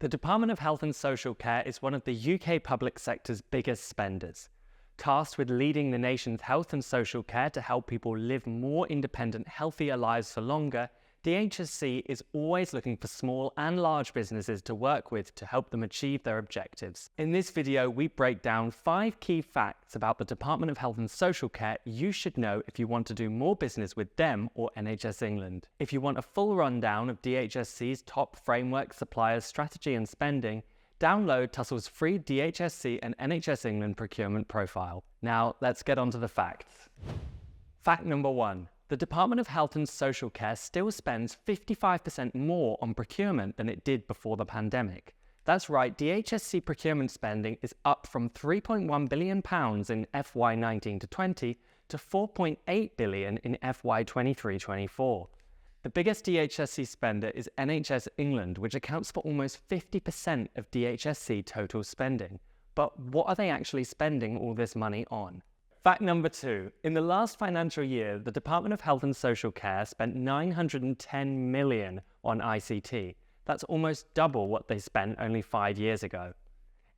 The Department of Health and Social Care is one of the UK public sector's biggest spenders. Tasked with leading the nation's health and social care to help people live more independent, healthier lives for longer, DHSC is always looking for small and large businesses to work with to help them achieve their objectives. In this video, we break down 5 key facts about the Department of Health and Social Care you should know if you want to do more business with them or NHS England. If you want a full rundown of DHSC's top framework, suppliers, strategy and spending, download Tussel's free DHSC and NHS England procurement profile. Now, let's get on to the facts. Fact number 1. The Department of Health and Social Care still spends 55% more on procurement than it did before the pandemic. That's right, DHSC procurement spending is up from £3.1 billion in FY19 to 20 to £4.8 billion in FY23-24. The biggest DHSC spender is NHS England, which accounts for almost 50% of DHSC total spending. But what are they actually spending all this money on? Fact number 2. In the last financial year, the Department of Health and Social Care spent £910 million on ICT. That's almost double what they spent only 5 years ago.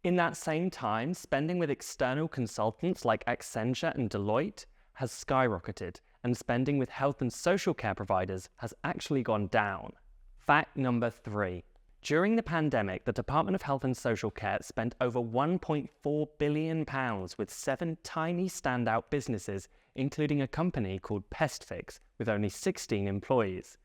In that same time, spending with external consultants like Accenture and Deloitte has skyrocketed, and spending with health and social care providers has actually gone down. Fact number 3. During the pandemic, the Department of Health and Social Care spent over £1.4 billion with 7 tiny standout businesses, including a company called PestFix with only 16 employees.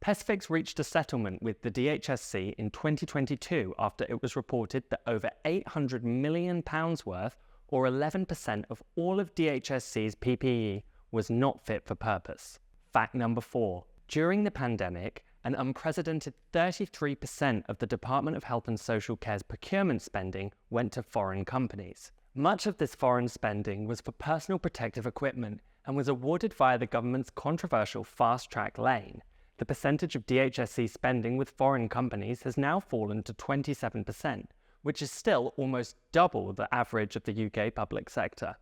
PestFix reached a settlement with the DHSC in 2022 after it was reported that over £800 million worth, or 11% of all of DHSC's PPE, was not fit for purpose. Fact number 4. During the pandemic, an unprecedented 33% of the Department of Health and Social Care's procurement spending went to foreign companies. Much of this foreign spending was for personal protective equipment and was awarded via the government's controversial fast-track lane. The percentage of DHSC spending with foreign companies has now fallen to 27%, which is still almost double the average of the UK public sector.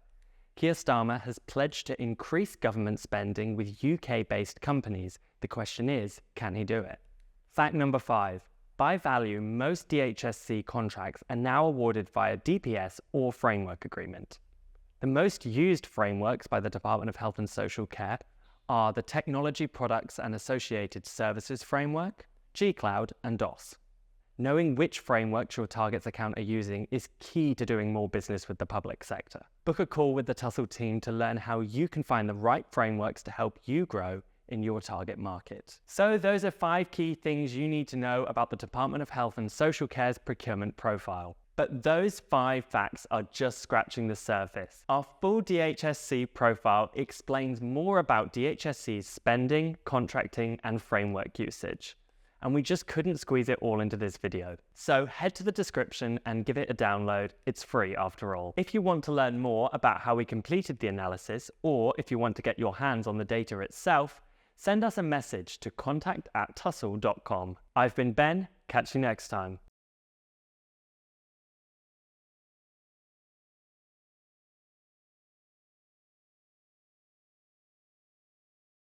Keir Starmer has pledged to increase government spending with UK-based companies. The question is, can he do it? Fact number 5. By value, most DHSC contracts are now awarded via DPS or framework agreement. The most used frameworks by the Department of Health and Social Care are the Technology Products and Associated Services Framework, G-Cloud and DOS. Knowing which frameworks your targets account are using is key to doing more business with the public sector. Book a call with the Tussel team to learn how you can find the right frameworks to help you grow in your target market. So those are 5 key things you need to know about the Department of Health and Social Care's procurement profile. But those 5 facts are just scratching the surface. Our full DHSC profile explains more about DHSC's spending, contracting, and framework usage. And we just couldn't squeeze it all into this video. So head to the description and give it a download. It's free after all. If you want to learn more about how we completed the analysis, or if you want to get your hands on the data itself, send us a message to contact@tussel.com. I've been Ben. Catch you next time.